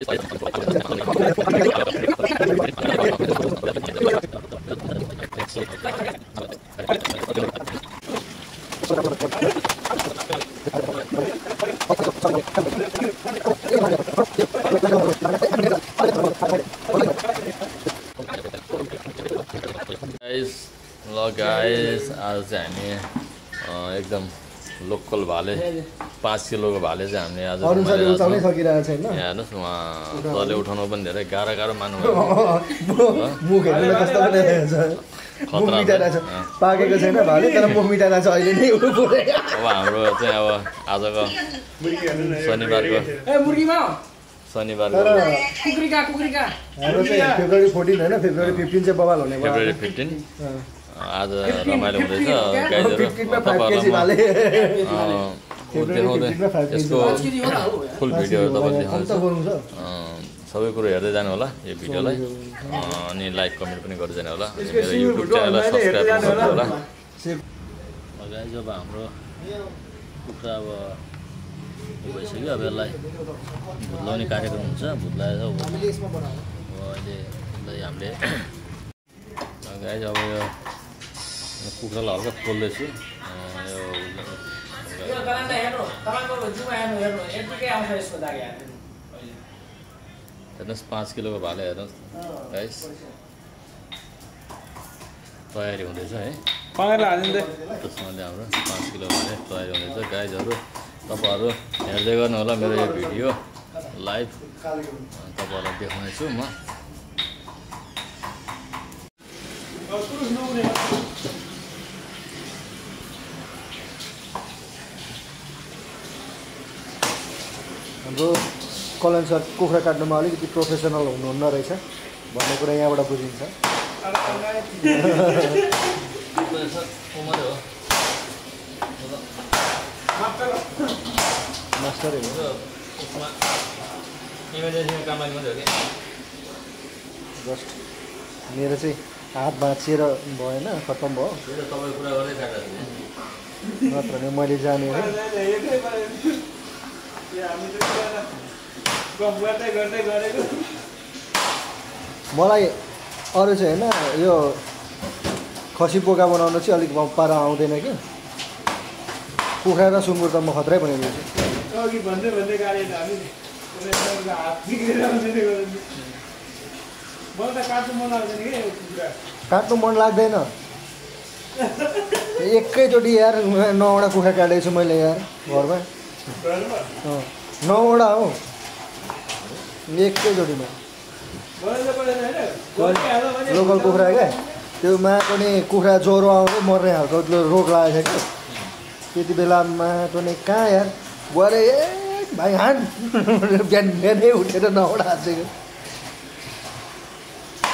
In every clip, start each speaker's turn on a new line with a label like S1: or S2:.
S1: Guys आज चाहिँ हामी एकदम लोकल भाले 5 किलोको भाले चाहिँ हामीले आज
S2: उठाउनै सकिरहेको छैन।
S1: हेर्नुहोस् उहाँ तले उठाउनु पनि धेरै गाह्रो मान्नु
S2: मुख हेर्नु कस्तो बनाइरहेको छ, मुख मिटाइरहेको छ, पाकेको छैन भाले तर मुख मिटाइरहेको छ अहिले नै।
S1: अब हाम्रो चाहिँ अब आजको शनिबारको
S2: हाम्रो चाहिँ फेब्रुअरी 14 होइन, फेब्रुअरी 15 चाहिँ बवाल हुने भयो।
S1: फेब्रुअरी 15 आज रमाइलो हुँदैछ। यसको फुल भिडियोहरू तपाईँले देखाउँछु। सबै कुरो हेर्दै जानु होला यो भिडियोलाई, अनि लाइक कमेन्ट पनि गर्दै जानु होला। मेरो युट्युब च्यानललाई सब्सक्राइब गर्नु होला। गाइस अब हाम्रो कुखुरा अब भइसक्यो, अब यसलाई भुत्लाउने कार्यक्रम हुन्छ। भुत्लाएर अब अहिले हामीले गाइस अब यो कुखुरालाई हल्का खोल्दैछु। हेर्नुहोस् 5 किलोको भाले हेर्नुहोस् गाइस तयारी हुँदैछ है। त्यसमा हाम्रो 5 किलो भाले तयारी हुँदैछ। गाइजहरू तपाईँहरू हेर्दै गर्नु होला मेरो यो भिडियो लाइभ तपाईँहरूलाई देखाउनेछु म।
S2: हाम्रो कल्याण सर कुखुरा काट्नुमा अलिकति प्रोफेसनल हुनुहुन्न रहेछ भन्ने कुरा यहाँबाट बुझिन्छ। मास्टर जस्ट मेरो चाहिँ हात भाँचिएर भएन, खत्तम भयो नत्र नि मैले जाने है। मलाई अरू चाहिँ होइन यो खसी पोका बनाउनु चाहिँ अलिक पारा आउँदैन कि। कुखुरा र सुँगुर त म खत्रै बनाइदिन्छु। काट्नु मन लाग्दैन एकैचोटि यार। 9वटा कुखुरा काटेको छु मैले यार घरमा। 9वटा हो एकैचोटिमा। लोकल कुखुरा क्या, त्यो मा पनि कुखुरा ज्वरो आउँदै मर्ने खालको रोग लागेको छ क्या। त्यति बेलामा पनि कहाँ यार गरे ए भाइ हान बिहानै उठेर 9वटा हाल्छेको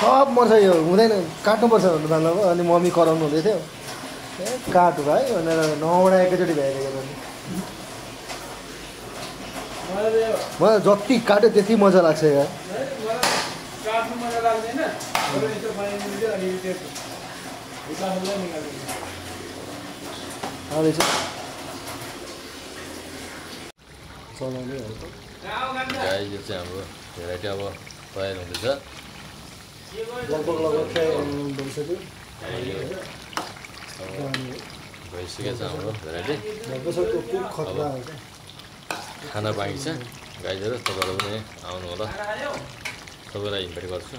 S2: सब मर्छ। यो हुँदैन, काट्नुपर्छ भन्नु थाल्नु भयो। अनि मम्मी कराउनु हुँदै थियो, ए काट भाइ भनेर 9वटा एकैचोटि भ्याइदिएको। मलाई जति काट्यो त्यति मजा लाग्छ यार। चलाउने
S1: यो चाहिँ हाम्रो भेराइटी अब तयार हुँदैछ। भइसकेको छ हाम्रो भेराइटी। खाना बाँकी छ गाइजहरू, तपाईँहरू पनि आउनु होला, सबैलाई इन्भाइट गर्छु।